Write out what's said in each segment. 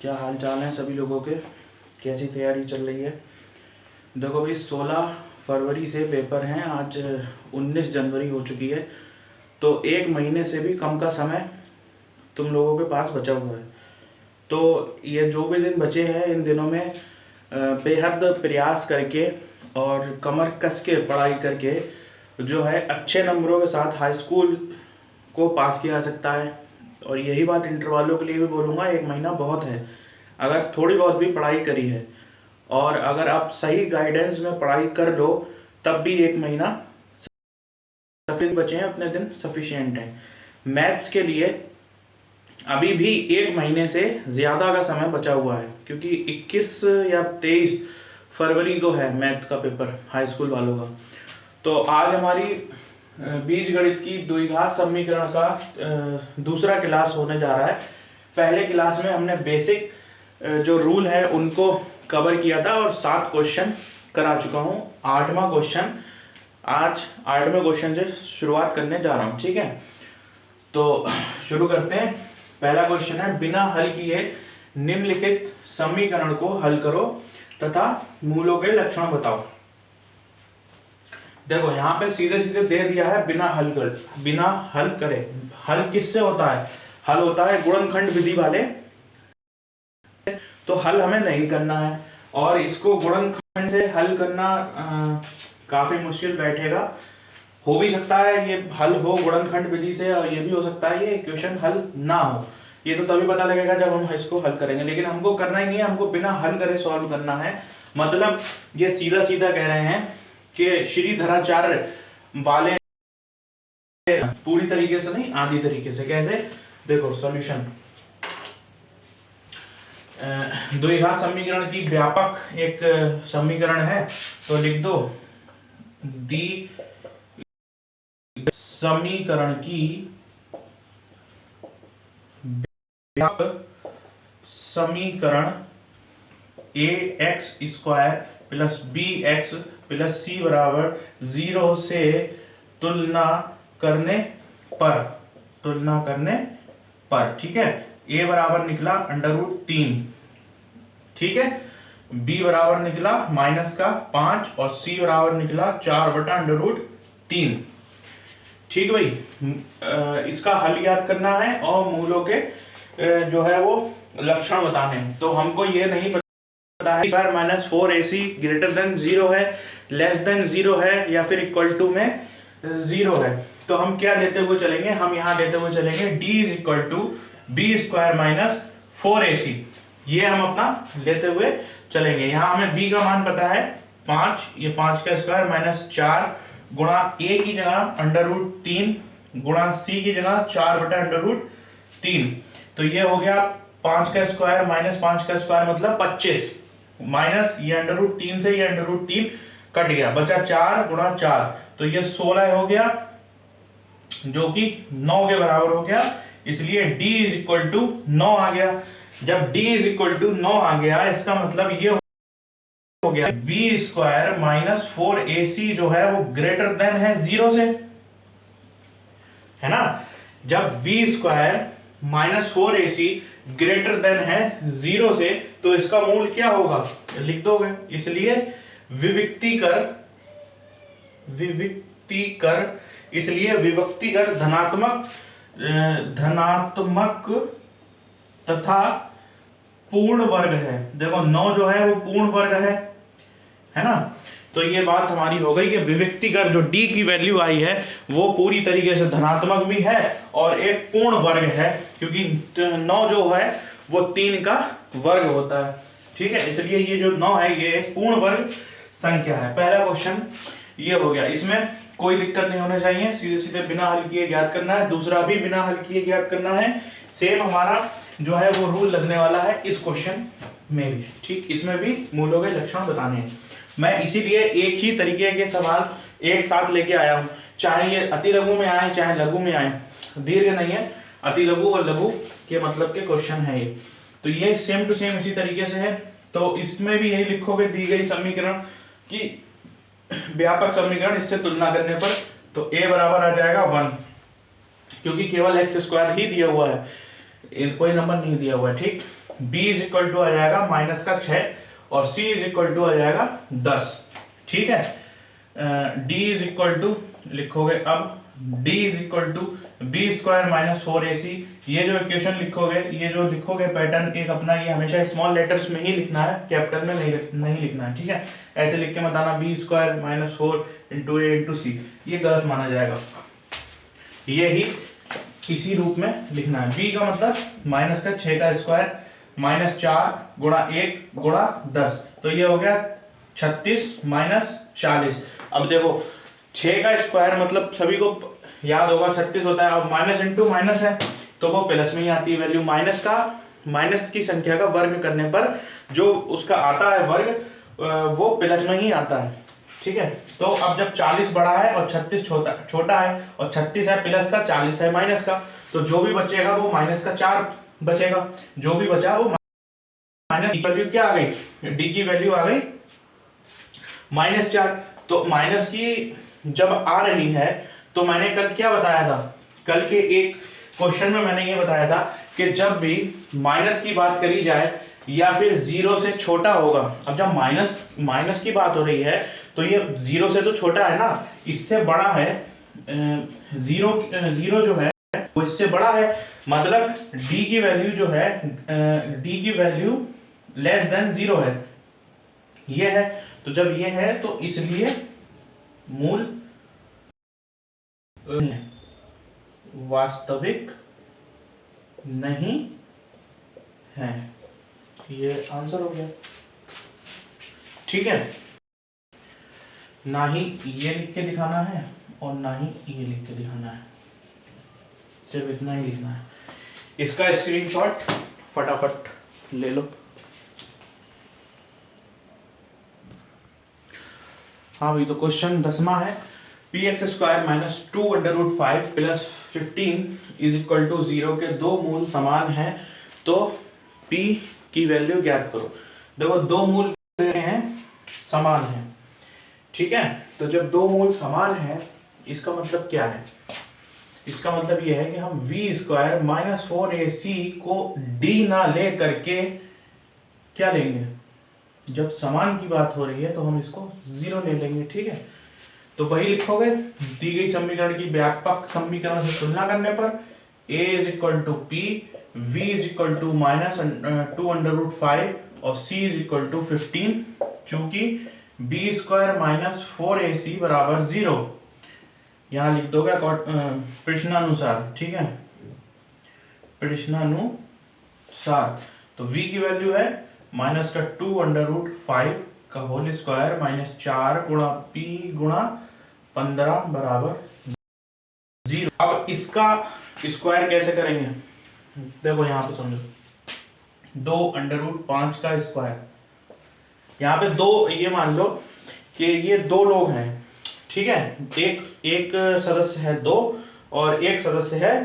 क्या हाल चाल है सभी लोगों के, कैसी तैयारी चल रही है। देखो भाई 16 फरवरी से पेपर हैं, आज 19 जनवरी हो चुकी है, तो एक महीने से भी कम का समय तुम लोगों के पास बचा हुआ है। तो ये जो भी दिन बचे हैं इन दिनों में बेहद प्रयास करके और कमर कस के पढ़ाई करके जो है अच्छे नंबरों के साथ हाई स्कूल को पास किया जा सकता है। और यही बात इंटर वालों के लिए भी बोलूँगा, एक महीना बहुत है। अगर थोड़ी बहुत भी पढ़ाई करी है और अगर आप सही गाइडेंस में पढ़ाई कर लो तब भी एक महीना सफिशिएंट बचे हैं, अपने दिन सफिशिएंट हैं। मैथ्स के लिए अभी भी एक महीने से ज़्यादा का समय बचा हुआ है, क्योंकि 21 या 23 फरवरी को है मैथ का पेपर हाई स्कूल वालों का। तो आज हमारी बीजगणित की द्विघात समीकरण का दूसरा क्लास होने जा रहा है। पहले क्लास में हमने बेसिक जो रूल है उनको कवर किया था और 7 क्वेश्चन करा चुका हूँ। 8वां क्वेश्चन, आज 8वें क्वेश्चन से शुरुआत करने जा रहा हूँ, ठीक है। तो शुरू करते हैं। पहला क्वेश्चन है, बिना हल किए निम्नलिखित समीकरण को हल करो तथा मूलों के लक्षण बताओ। देखो यहाँ पे सीधे सीधे दे दिया है बिना हल करे। हल किससे होता है? हल होता है गुणनखंड विधि वाले। तो हल हमें नहीं करना है और इसको गुणनखंड से हल करना काफी मुश्किल बैठेगा। हो भी सकता है ये हल हो गुणनखंड विधि से, और ये भी हो सकता है ये इक्वेशन हल ना हो। ये तो तभी पता लगेगा जब हम इसको हल करेंगे, लेकिन हमको करना ही नहीं है, हमको बिना हल करे सॉल्व करना है। मतलब ये सीधा सीधा कह रहे हैं कि श्रीधराचार्य वाले पूरी तरीके से नहीं, आधी तरीके से। कैसे? देखो सॉल्यूशन, द्विघात समीकरण की व्यापक एक समीकरण है, तो लिख दो दी समीकरण की व्यापक समीकरण ax² plus bx plus c बराबर 0 से तुलना करने पर, ठीक है। a बराबर निकला √3, ठीक है। b बराबर निकला -5 और c बराबर निकला 4/√3, ठीक भाई। इसका हल याद करना है और मूलों के जो है वो लक्षण बताने हैं। तो हमको ये नहीं पता है स्क्वायर -4ac ग्रेटर देन 0 है, लेस देन 0 है या फिर इक्वल टू में 0 है। तो हम क्या लेते हुए चलेंगे? हम यहाँ लेते हुए चलेंगे d = b² - 4ac। ये हम अपना लेते हुए चलेंगे। यहाँ हमें b का मान पता है 5, ये 5 का स्क्वायर -4 गुणा a की जगह √3 गुणा c की जगह 4/√3। तो ये हो गया 5 का स्क्वायर -5 का स्क्वायर मतलब 25, माइनस ये √3 से ये √3 कट गया, बचा 4 गुणा 4, तो ये 16 हो गया, जो कि 9 के बराबर हो गया। इसलिए d = 9 आ गया। जब d = 9 आ गया, इसका मतलब ये हो गया b² - 4ac जो है वो ग्रेटर देन है 0 से, है ना। जब b² - 4ac ग्रेटर देन है 0 से, तो इसका मूल क्या होगा? लिख दोगे। इसलिए विभक्ति कर धनात्मक तथा पूर्ण वर्ग है। देखो 9 जो है वो पूर्ण वर्ग है ना। तो ये बात हमारी हो गई कि विभक्ति कर जो d की वैल्यू आई है वो पूरी तरीके से धनात्मक भी है और एक पूर्ण वर्ग है, क्योंकि 9 जो है वो 3 का वर्ग होता है, ठीक है। इसलिए ये जो 9 है ये पूर्ण वर्ग संख्या है। पहला क्वेश्चन ये हो गया, इसमें कोई दिक्कत नहीं होना चाहिए, सीधे सीधे बिना हल किए ज्ञात करना है। दूसरा भी बिना हल किए ज्ञात करना है। सेम हमारा जो है वो रूल लगने वाला है इस क्वेश्चन में भी, ठीक। इसमें भी मूलों के लक्षण बताने हैं। मैं इसीलिए एक ही तरीके के सवाल एक साथ लेके आया हूं, चाहे ये अति लघु में आए चाहे लघु में आए, दीर्घ नहीं है, अति लघु और लघु के मतलब के क्वेश्चन है ये। तो ये सेम टू सेम इसी तरीके से है। तो इसमें भी यही लिखोगे, दी गई समीकरण की व्यापक समीकरण, इससे तुलना करने पर तो a बराबर आ जाएगा 1, क्योंकि केवल x² ही दिया हुआ है, कोई नंबर नहीं दिया हुआ है, ठीक। b इज इक्वल टू आ जाएगा माइनस का 6 और c इज इक्वल टू आ जाएगा 10। ठीक है, d इज इक्वल टू लिखोगे अब d is equal to b square minus 4ac। ये जो इक्वेशन लिखोगे, ये जो लिखोगे पैटर्न एक अपना, ये हमेशा स्मॉल लेटर्स में ही लिखना है, कैपिटल में नहीं लिखना है। ठीक है, ऐसे लिख के मत आना बी स्क्वायर माइनस 4 इंटू ए इंटू सी, ये गलत माना जाएगा। ये ही इसी रूप में लिखना है। b का मतलब माइनस का 6 का स्क्वायर माइनस 4 गुणा 1 गुणा 10, तो ये हो गया 36 माइनस 40। अब देखो 6 का स्क्वायर मतलब सभी को याद होगा 36 होता है, अब माइनस इंटू माइनस है तो वो प्लस में ही आती है वैल्यू। माइनस की संख्या का वर्ग करने पर जो उसका आता है वर्ग वो प्लस में ही आता है। ठीक है, तो अब जब 40 बड़ा है और 36 छोटा है और 36 है प्लस का, 40 है माइनस का, तो जो भी बचेगा वो माइनस का 4 बचेगा, जो भी बचा वो माइनस की वैल्यू क्या आ गई, डी की वैल्यू आ गई -4। तो माइनस की जब आ रही है तो मैंने कल क्या बताया था, कल के एक क्वेश्चन में मैंने ये बताया था कि जब भी माइनस की बात करी जाए या फिर 0 से छोटा होगा, अब जब माइनस की बात हो रही है तो ये 0 से तो छोटा है ना, इससे बड़ा है, जीरो जो है वो इससे बड़ा है, मतलब d की वैल्यू जो है, d की वैल्यू लेस देन 0 है, ये है। तो जब ये है तो इसलिए मूल वास्तविक नहीं है, ये आंसर हो गया। ठीक है, ना ही ये लिख के दिखाना है और ना ही ये लिख के दिखाना है, सिर्फ इतना ही लिखना है। इसका स्क्रीनशॉट फटाफट ले लो। हाँ भाई, तो क्वेश्चन 10वां है, px square minus 2 under root 5 plus 15 is equal to 0 के दो मूल समान हैं तो p की वैल्यू ज्ञात करो। देखो दो मूल हैं समान हैं, ठीक है, तो जब दो मूल समान हैं इसका मतलब क्या है, इसका मतलब ये है कि हम v स्क्वायर माइनस 4ac को d ना ले करके क्या लेंगे, जब समान की बात हो रही है तो हम इसको 0 ले लेंगे। ठीक है, तो वही लिखोगे, दी गई समीकरण की व्यापक समीकरण से तुलना करने पर a is equal to p, v is equal to minus 2 under root 5 और c इज इक्वल टू 15, चूंकि b स्क्वायर माइनस 4ac बराबर 0, यहाँ लिख दोगे प्रश्नानुसार। ठीक है, प्रश्नानुसार, तो v की वैल्यू है माइनस का 2 अंडर रूट 5 का होल स्क्वायर माइनस 4 गुणा p गुणा 15 बराबर 0। अब इसका स्क्वायर कैसे करेंगे, देखो यहाँ पे समझो, 2 अंडर रूट 5 का स्क्वायर, यहाँ पे दो, ये मान लो कि ये दो लोग हैं, ठीक है, एक सदस्य है 2 और एक सदस्य है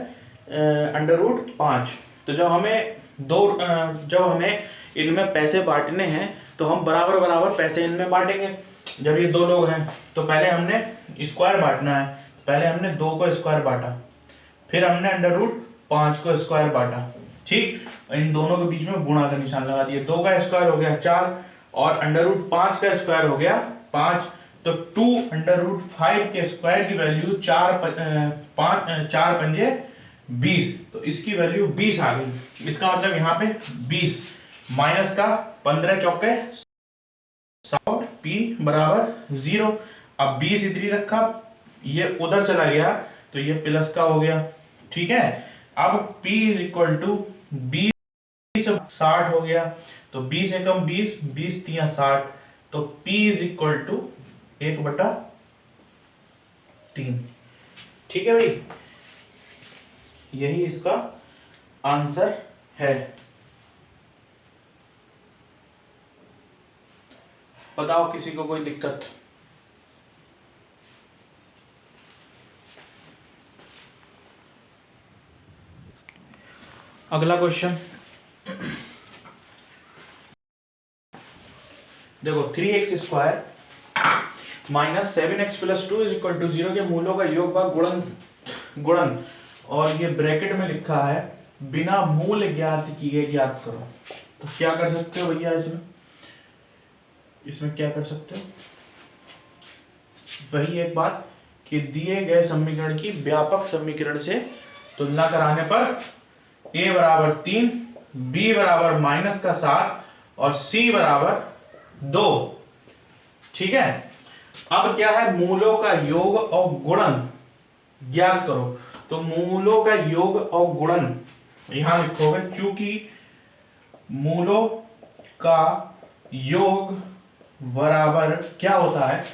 अंडर रूट 5। तो जब हमें इनमें पैसे बांटने हैं तो हम बराबर बराबर पैसे इनमें बांटेंगे। जब ये दो लोग हैं तो पहले हमने स्क्वायर बांटना है, पहले हमने 2 को स्क्वायर बांटा, फिर हमने अंडर रूट 5 को स्क्वायर बांटा। ठीक, इन दोनों के बीच में गुणा का निशान लगा दिया, 2 का स्क्वायर हो गया 4 और अंडर रूट 5 का स्क्वायर हो गया 5, तो 2 अंडर रूट 5 के स्क्वायर की वैल्यू 4 पंजे 20, तो इसकी वैल्यू 20 आ गई। इसका मतलब यहाँ पे 20 माइनस का 15 चौके 60, p बराबर 0। अब 20 इधर रखा, ये उधर चला गया तो ये प्लस का हो गया। ठीक है, अब p इज इक्वल टू 20 60 हो गया, तो 20 एकम 20, 20 तिया 60, तो p इज इक्वल टू 1/3। ठीक है भाई, यही इसका आंसर है। बताओ किसी को कोई दिक्कत? अगला क्वेश्चन देखो, 3x square minus 7x plus 2 is equal to 0 के मूलों का योग व गुणन, और ये ब्रैकेट में लिखा है बिना मूल ज्ञात किए ज्ञात करो। तो क्या कर सकते हो भैया, इसमें क्या कर सकते हो, वही एक बात कि दिए गए समीकरण की व्यापक समीकरण से तुलना कराने पर a बराबर 3, b बराबर -7 और c बराबर 2। ठीक है, अब क्या है, मूलों का योग और गुणन ज्ञात करो। तो मूलों का योग और गुणन यहां लिखोगे, चूंकि मूलों का योग बराबर क्या होता है,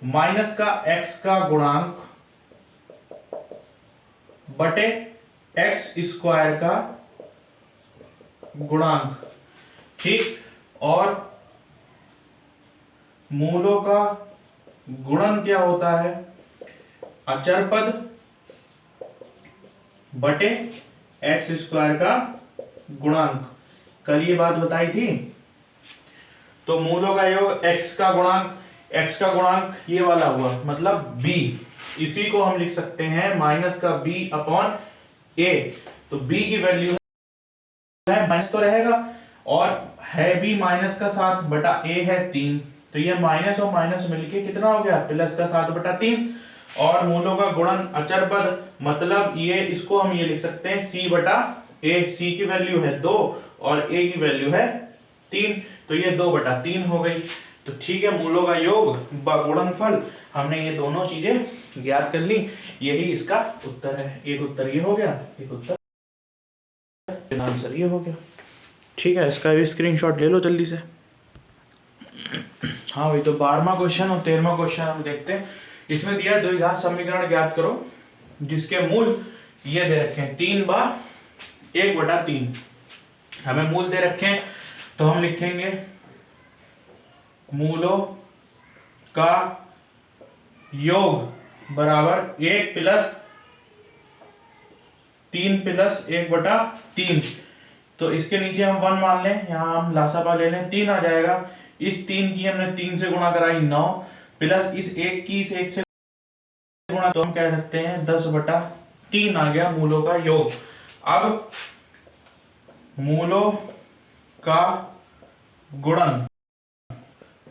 माइनस का x का गुणांक बटे x स्क्वायर का गुणांक। ठीक, और मूलों का गुणन क्या होता है, अचर पद बटे एक्स स्क्वायर का गुणांक। कल ये बात बताई थी। तो मूलों का योग x का गुणांक ये वाला हुआ, मतलब b। इसी को हम लिख सकते हैं माइनस का b अपॉन a। तो b की वैल्यू है माइनस तो रहेगा, और है b -7 बटा a है 3। तो ये माइनस और माइनस मिलके कितना हो गया, +7 बटा 3। और मूलों का गुणन अचर पद, मतलब ये इसको हम ये लिख सकते हैं c बटा a। c की वैल्यू है 2 और a की वैल्यू है 3, तो ये 2 बटा 3 हो गई। तो ठीक है, मूलों का योग व गुणनफल, हमने ये दोनों चीजें ज्ञात कर ली। यही इसका उत्तर है। एक उत्तर ये हो गया, एक उत्तर आंसर ये हो गया। ठीक है, इसका भी स्क्रीनशॉट ले लो जल्दी से। हाँ भाई, तो 12वां क्वेश्चन और 13वां क्वेश्चन हम देखते हैं। इसमें दिया द्विघात समीकरण ज्ञात करो जिसके मूल ये दे रखे हैं 3/1/3। हमें मूल दे रखे हैं, तो हम लिखेंगे मूलों का योग बराबर 1 + 3 + 1/3। तो इसके नीचे हम 1 मान लें, यहाँ हम लासापा ले लें, 3 आ जाएगा। इस 3 की हमने 3 से गुणा कराई 9, प्लस इस 1 की इस 1 से गुणा, तो हम कह सकते हैं 10/3 आ गया मूलों का योग। अब मूलों का गुणन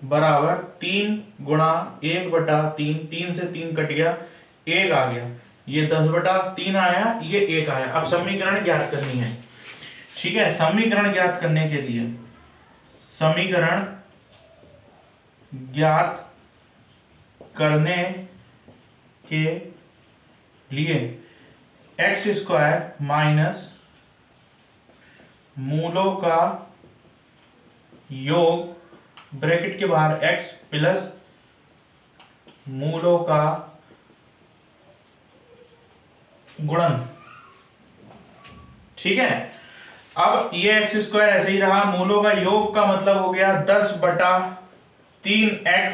बराबर 3 × 1/3, 3 से 3 कट गया, 1 आ गया। ये 10/3 आया, ये 1 आया। अब समीकरण ज्ञात करनी है। ठीक है, समीकरण ज्ञात करने के लिए समीकरण ज्ञात करने के लिए x² माइनस मूलों का योग ब्रैकेट के बाहर x प्लस मूलों का गुणन। ठीक है, अब ये x² ऐसे ही रहा, मूलों का योग का मतलब हो गया 10/3x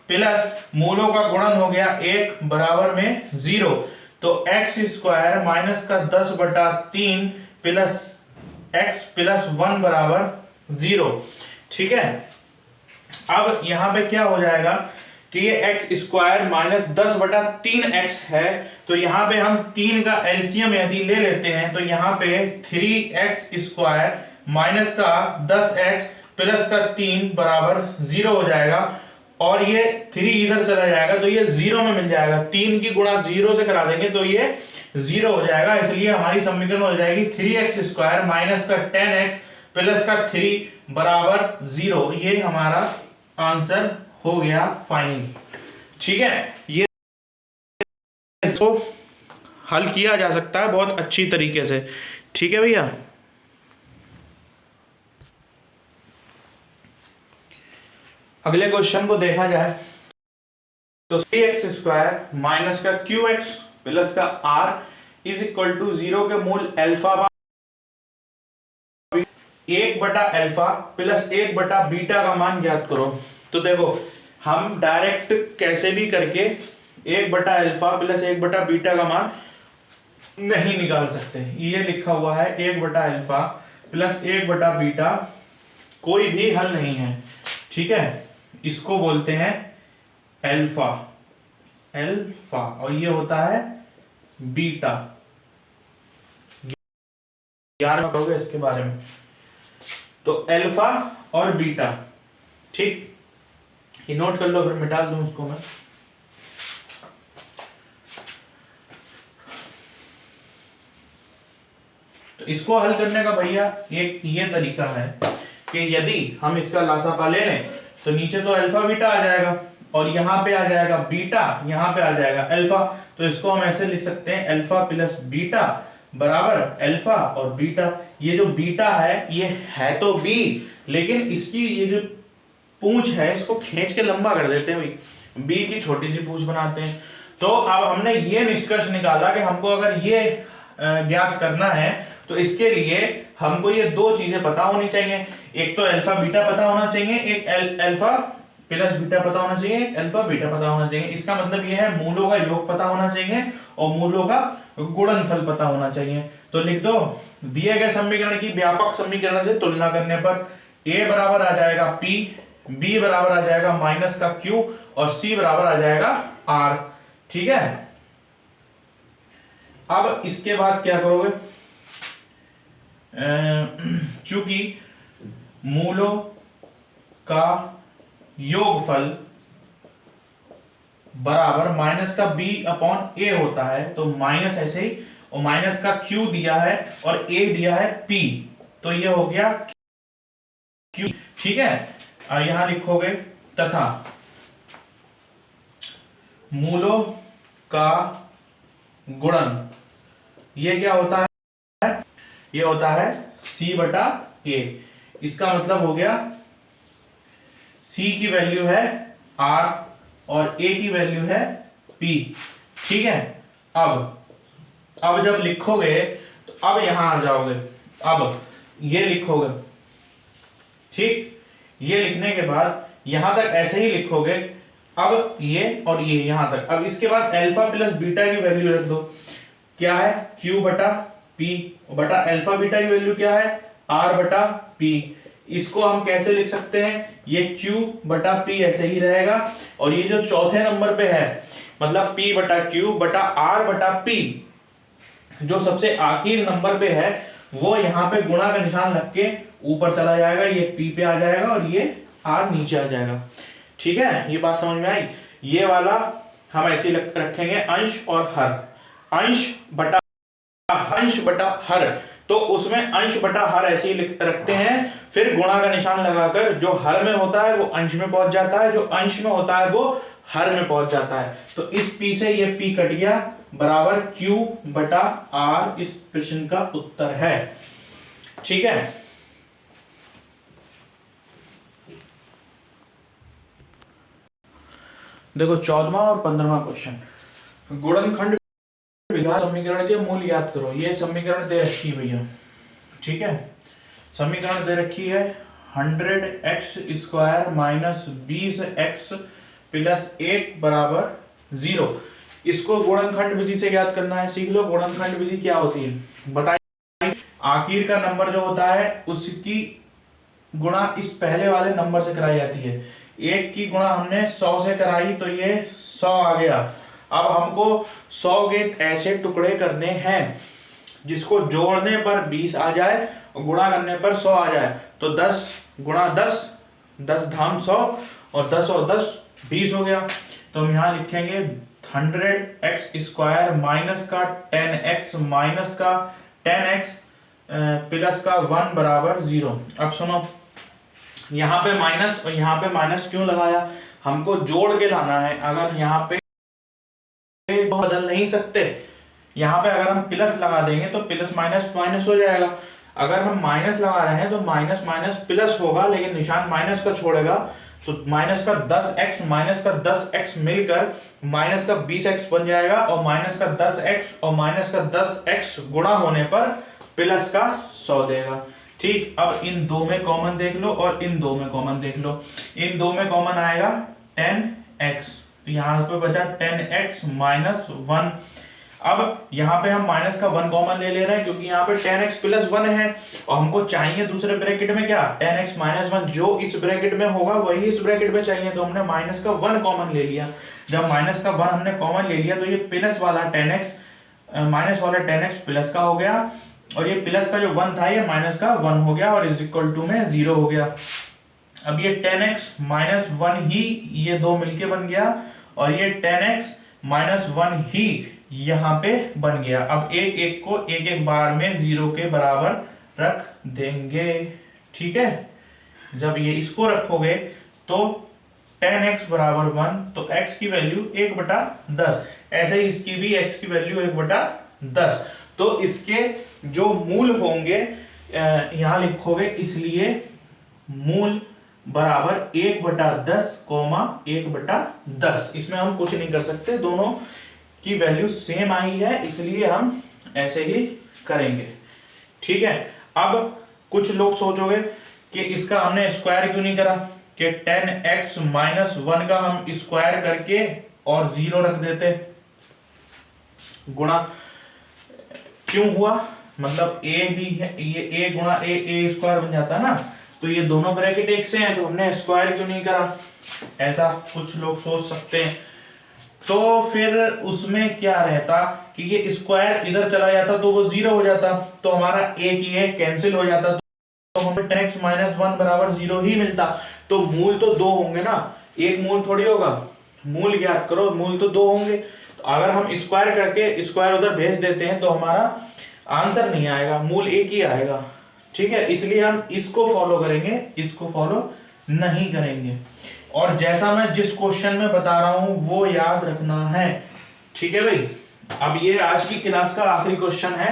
प्लस मूलों का गुणन हो गया 1 बराबर में 0। तो x² माइनस का 10/3 प्लस x प्लस 1 बराबर 0। ठीक है, अब यहां पे क्या हो जाएगा कि ये x² माइनस 10/3x है। तो यहाँ पे हम 3 का एलसीएम यदि ले लेते हैं, तो यहाँ पे 3x² माइनस का 10x प्लस का 3 बराबर 0 हो जाएगा। और ये 3 इधर चला जाएगा, तो ये 0 में मिल जाएगा। 3 की गुणा 0 से करा देंगे तो ये 0 हो जाएगा। इसलिए हमारी समीकरण हो जाएगी 3x² माइनस का 10x प्लस का 3 बराबर 0। ये हमारा आंसर हो गया फाइनल। ठीक है, ये इसको हल किया जा सकता है बहुत अच्छी तरीके से। ठीक है भैया, अगले क्वेश्चन को देखा जाए तो 3x² माइनस का qx प्लस का r इज इक्वल टू 0 के मूल अल्फा 1/अल्फा प्लस 1/बीटा का मान ज्ञात करो। तो देखो, हम डायरेक्ट कैसे भी करके 1/अल्फा प्लस 1/बीटा का मान नहीं निकाल सकते। ये लिखा हुआ है 1/अल्फा प्लस 1/बीटा, कोई भी हल नहीं है। ठीक है, इसको बोलते हैं अल्फा, और ये होता है बीटा। यार में कहोगे इसके बारे में। तो अल्फा और बीटा, ठीक, ये नोट कर लो, फिर मिटा दूं उसको मैं। तो इसको हल करने का भैया एक ये तरीका है कि यदि हम इसका लासापा ले लें तो नीचे तो अल्फा बीटा आ जाएगा और यहाँ पे आ जाएगा बीटा, यहाँ पे आ जाएगा अल्फा। तो इसको हम ऐसे लिख सकते हैं अल्फा प्लस बीटा बराबर अल्फा और बीटा। ये जो बीटा है ये है तो बी, लेकिन इसकी ये जो पूंछ है इसको खींच के लंबा कर देते हैं भाई, बी की छोटी सी पूंछ बनाते हैं। तो अब हमने ये निष्कर्ष निकाला कि हमको अगर ये ज्ञात करना है तो इसके लिए हमको ये दो चीजें पता होनी चाहिए, एक तो अल्फा बीटा पता होना चाहिए, एक अल्फा प्लस बीटा पता होना चाहिए, एक अल्फा बीटा पता होना चाहिए। इसका मतलब ये है मूलों का योग पता होना चाहिए और मूलों का गुणनफल पता होना चाहिए। तो लिख दो, दिए गए समीकरण की व्यापक समीकरण से तुलना करने पर a बराबर आ जाएगा p, b बराबर आ जाएगा माइनस का q और c बराबर आ जाएगा r। ठीक है, अब इसके बाद क्या करोगे, चूंकि मूलों का योगफल बराबर माइनस का b अपॉन a होता है, तो माइनस ऐसे ही, और माइनस का q दिया है और a दिया है p, तो ये हो गया q। ठीक है, यहां लिखोगे तथा मूलों का गुणन, ये क्या होता है, ये होता है c बटा a। इसका मतलब हो गया c की वैल्यू है r और a की वैल्यू है p। ठीक है, अब जब लिखोगे तो अब यहां आ जाओगे, अब ये लिखोगे, ठीक, ये लिखने के बाद यहां तक ऐसे ही लिखोगे, अब ये और ये यहां तक। अब इसके बाद अल्फा प्लस बीटा की वैल्यू रख दो, क्या है q बटा p बटा अल्फा बीटा की वैल्यू क्या है r बटा p। इसको हम कैसे लिख सकते हैं, ये q बटा p ऐसे ही रहेगा, और ये जो चौथे नंबर पे है मतलब p बटा q बटा r बटा p, जो सबसे आखिर नंबर पे है वो यहाँ पे गुणा का निशान लग के ऊपर चला जाएगा, ये p पे आ जाएगा और ये r नीचे आ जाएगा। ठीक है, ये बात समझ में आई। ये वाला हम ऐसे ही रखेंगे अंश और हर, अंश बटा हर, तो उसमें अंश बटा हर ऐसे ही रखते हैं, फिर गुणा का निशान लगाकर जो हर में होता है वो अंश में पहुंच जाता है, जो अंश में होता है वो हर में पहुंच जाता है। तो इस p से ये p कट गया, बराबर q बटा r इस प्रश्न का उत्तर है। ठीक है, देखो 14वां और 15वां क्वेश्चन, गुणनखंड विघात समीकरण के मूल याद करो। ये समीकरण दे रखी है भैया, ठीक है, समीकरण दे रखी है 100x square minus 20x plus 1 बराबर 0। इसको गुणनखंड विधि से याद करना है, सीख लो गुणनखंड विधि क्या होती है बताइए। आखिर का नंबर जो होता है उसकी गुणा इस पहले वाले नंबर से कराई जाती है। 1 की गुणा हमने 100 से कराई तो ये 100 आ गया। अब हमको 100 के ऐसे टुकड़े करने हैं जिसको जोड़ने पर 20 आ जाए और गुणा करने पर 100 आ जाए। तो 10 गुणा 10, 10 धाम 100 और 10 और 10 20 हो गया। तो हम यहाँ लिखेंगे 100x स्क्वायर माइनस का 10x माइनस का 10x प्लस का 1 बराबर 0। अब सुनो, यहाँ पे माइनस और यहाँ पे माइनस क्यों लगाया, हमको जोड़ के लाना है। अगर यहाँ पे बदल नहीं सकते, यहाँ पे अगर हम प्लस लगा देंगे तो प्लस माइनस माइनस हो जाएगा। अगर हम माइनस लगा रहे हैं तो माइनस माइनस प्लस होगा, लेकिन निशान माइनस का छोड़ेगा। तो माइनस का 10x माइनस का 10x मिलकर माइनस का 20x बन जाएगा, और माइनस का 10x और माइनस का 10x गुणा होने पर प्लस का 100 देगा। ठीक, अब इन दो में कॉमन देख लो और इन दो में कॉमन देख लो। इन दो में कॉमन आएगा 10x, यहाँ पे बचा 10x माइनस 1। अब यहाँ पे हम माइनस का 1 कॉमन ले रहे हैं क्योंकि यहाँ पे 10x प्लस 1 है, और हमको चाहिए दूसरे ब्रैकेट में क्या 10x माइनस 1, जो इस ब्रैकेट में होगा वही इस ब्रैकेट में चाहिए। तो हमने माइनस का 1 कॉमन ले लिया। जब माइनस का 1 हमने कॉमन ले लिया तो ये प्लस वाला 10x माइनस वाला 10x प्लस का हो गया, और ये प्लस का जो 1 था ये माइनस का 1 हो गया और इज इक्वल टू में 0 हो गया। अब ये 10x माइनस 1 ही ये दो मिलके बन गया और ये 10x माइनस 1 ही यहाँ पे बन गया। अब एक एक को एक एक बार में 0 के बराबर रख देंगे, ठीक है। जब ये इसको रखोगे तो 10x बराबर 1, तो x की वैल्यू 1/10, ऐसे ही इसकी भी x की वैल्यू 1/10। तो इसके जो मूल होंगे यहां लिखोगे, इसलिए मूल बराबर 1/10, 1/10। इसमें हम कुछ नहीं कर सकते, दोनों की वैल्यू सेम आई है, इसलिए हम ऐसे ही करेंगे, ठीक है। अब कुछ लोग सोचोगे कि इसका हमने स्क्वायर क्यों नहीं करा, कि 10x माइनस 1 का हम स्क्वायर करके और 0 रख देते, गुणा क्यों हुआ, मतलब a भी है, ये a गुणा a स्क्वायर बन जाता है ना, तो ये दोनों ब्रैकेट एक से हैं, तो हमने स्क्वायर क्यों नहीं करा, ऐसा कुछ लोग सोच सकते हैं। तो फिर उसमें क्या रहता कि ये स्क्वायर इधर चला जाता तो वो 0 हो जाता, तो हमारा एक ये कैंसिल हो जाता, तो हमें 10x माइनस 1 बराबर 0 ही मिलता। तो मूल तो 2 होंगे ना, एक मूल थोड़ी होगा, मूल ज्ञात करो, मूल तो 2 होंगे। तो अगर हम स्क्वायर करके स्क्वायर उधर भेज देते हैं तो हमारा आंसर नहीं आएगा, मूल एक ही आएगा, ठीक है। इसलिए हम इसको फॉलो करेंगे, इसको फॉलो नहीं करेंगे। और जैसा मैं जिस क्वेश्चन में बता रहा हूं वो याद रखना है, ठीक है भाई। अब ये आज की क्लास का आखिरी क्वेश्चन है।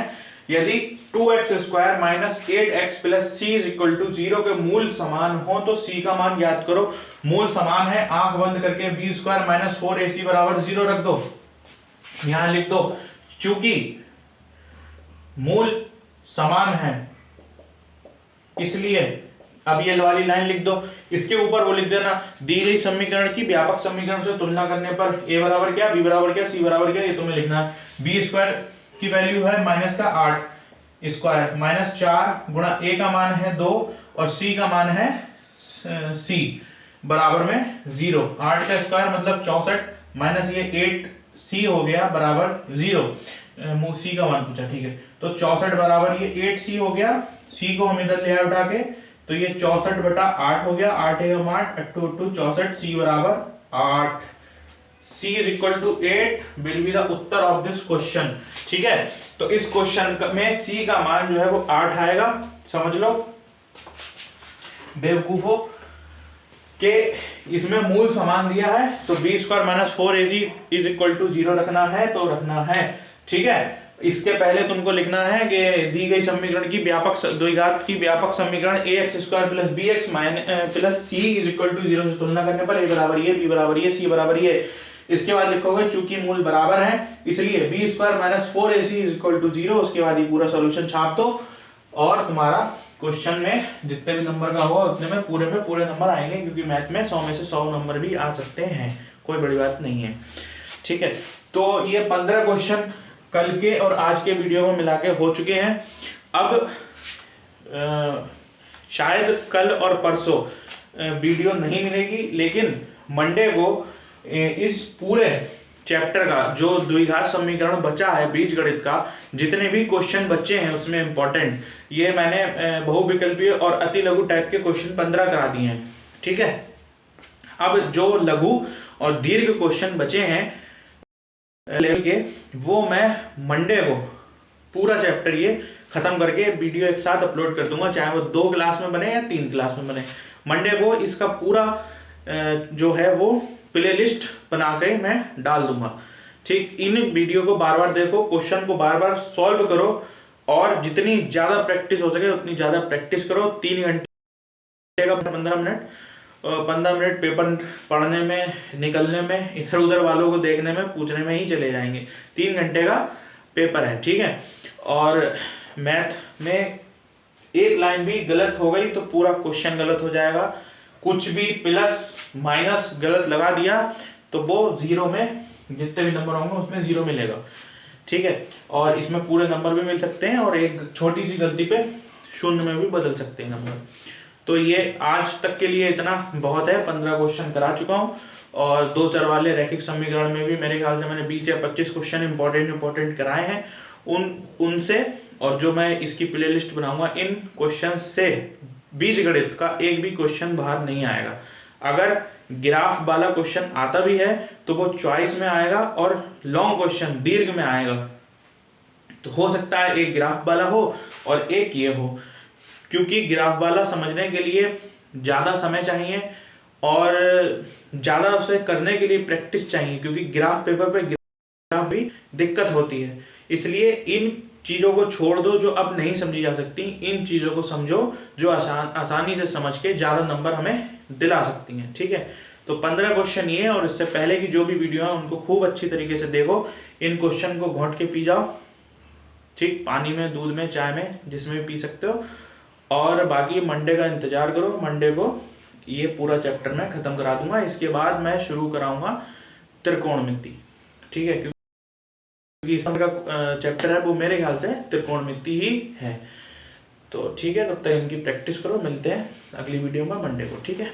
यदि 2x square minus 8x plus c is equal to 0 के मूल समान हो तो c का मान ज्ञात करो। मूल समान है, आंख बंद करके b स्क्वायर माइनस 4ac बराबर 0 रख दो, यहां लिख दो। चूंकि मूल समान है इसलिए अब ये वाली लाइन लिख दो, इसके ऊपर वो लिख देना, दी गई समीकरण की व्यापक समीकरण से तुलना करने पर a बराबर क्या, b बराबर क्या, c बराबर क्या, ये तुम्हें लिखना है। b स्क्वायर की वैल्यू है माइनस का 8 स्क्वायर माइनस 4 गुणा a का मान है 2 और c का मान है c बराबर में 0। 8 का स्क्वायर मतलब 64 माइनस ये 8c हो गया बराबर 0, c का मान पूछा, ठीक है। तो 64 बराबर ये 8c हो गया, c को हम इधर ले आए उठा के, तो ये 64/8 हो गया, 8 एवं 8 8 64, c बराबर 8, c is equal to 8 will be the उत्तर ऑफ दिस क्वेश्चन, ठीक है। तो इस क्वेश्चन में c का मान जो है वो 8 आएगा, समझ लो बेवकूफों के। इसमें मूल समान दिया है तो b square minus 4ac is equal to 0 रखना है, तो रखना है, ठीक है। इसके पहले तुमको लिखना है कि दी गई समीकरण की व्यापक द्विघात की व्यापक समीकरण ax square plus bx plus c is equal to 0 से तुलना करने पर a बराबर ये, b बराबर ये, c बराबर ये। इसके बाद लिखोगे चूंकि मूल बराबर है इसलिए b square minus 4ac is equal to 0। उसके बाद ये पूरा सॉल्यूशन छाप दो और तुम्हारा क्वेश्चन में जितने भी नंबर का होगा उतने में पूरे नंबर आएंगे, क्योंकि मैथ में 100 में से 100 नंबर भी आ सकते हैं, कोई बड़ी बात नहीं है, ठीक है। तो ये 15 क्वेश्चन कल के और आज के वीडियो में मिला के हो चुके हैं। अब शायद कल और परसों वीडियो नहीं मिलेगी, लेकिन मंडे को इस पूरे चैप्टर का जो द्विघात समीकरण बचा है बीजगणित का, जितने भी क्वेश्चन बचे हैं उसमें इंपॉर्टेंट, ये मैंने बहुविकल्पीय और अति लघु टाइप के क्वेश्चन 15 करा दिए हैं, ठीक है। अब जो लघु और दीर्घ क्वेश्चन बचे हैं लेवल के, वो मैं मंडे को पूरा चैप्टर ये खत्म करके वीडियो एक साथ अपलोड कर दूंगा, चाहे वो 2 क्लास में बने या 3 क्लास में बने। मंडे को इसका पूरा जो है वो प्लेलिस्ट बना के मैं डाल दूंगा, ठीक। इन वीडियो को बार बार देखो, क्वेश्चन को बार बार सॉल्व करो और जितनी ज़्यादा प्रैक्टिस हो सके उतनी ज़्यादा प्रैक्टिस करो। 3 घंटे का 15 मिनट पेपर पढ़ने में, निकलने में, इधर उधर वालों को देखने में, पूछने में ही चले जाएंगे। 3 घंटे का पेपर है, ठीक है। और मैथ में एक लाइन भी गलत हो गई तो पूरा क्वेश्चन गलत हो जाएगा। कुछ भी प्लस माइनस गलत लगा दिया तो वो 0 में जितने भी नंबर होंगे उसमें 0 मिलेगा, ठीक है। और इसमें पूरे नंबर भी मिल सकते हैं और एक छोटी सी गलती पे 0 में भी बदल सकते हैं नंबर। तो ये आज तक के लिए इतना बहुत है, 15 क्वेश्चन करा चुका हूँ और 2 चर वाले रैखिक समीकरण में भी मेरे ख्याल से मैंने 20 या 25 क्वेश्चन इंपॉर्टेंट कराए हैं। उनसे और जो मैं इसकी प्लेलिस्ट बनाऊंगा, इन क्वेश्चन से बीजगणित का एक भी क्वेश्चन बाहर नहीं आएगा। अगर ग्राफ वाला क्वेश्चन आता भी है तो वो चॉइस में आएगा और लॉन्ग क्वेश्चन दीर्घ में आएगा। तो हो सकता है एक ग्राफ वाला हो और एक ये हो, क्योंकि ग्राफ वाला समझने के लिए ज़्यादा समय चाहिए और ज़्यादा उसे करने के लिए प्रैक्टिस चाहिए, क्योंकि ग्राफ पेपर पे ग्राफ भी दिक्कत होती है। इसलिए इन चीज़ों को छोड़ दो जो अब नहीं समझी जा सकती, इन चीज़ों को समझो जो आसानी से समझ के ज़्यादा नंबर हमें दिला सकती हैं। ठीक है, तो 15 क्वेश्चन ये, और इससे पहले की जो भी वीडियो है उनको खूब अच्छी तरीके से देखो। इन क्वेश्चन को घोंट के पी जाओ, ठीक, पानी में, दूध में, चाय में, जिसमें भी पी सकते हो। और बाकी मंडे का इंतजार करो, मंडे को ये पूरा चैप्टर मैं खत्म करा दूंगा। इसके बाद मैं शुरू कराऊंगा त्रिकोणमिति। ठीक है, क्योंकि इस का चैप्टर है वो मेरे ख्याल से त्रिकोणमिति ही है। तो ठीक है, तब तक इनकी प्रैक्टिस करो। मिलते हैं अगली वीडियो में मंडे को। ठीक है।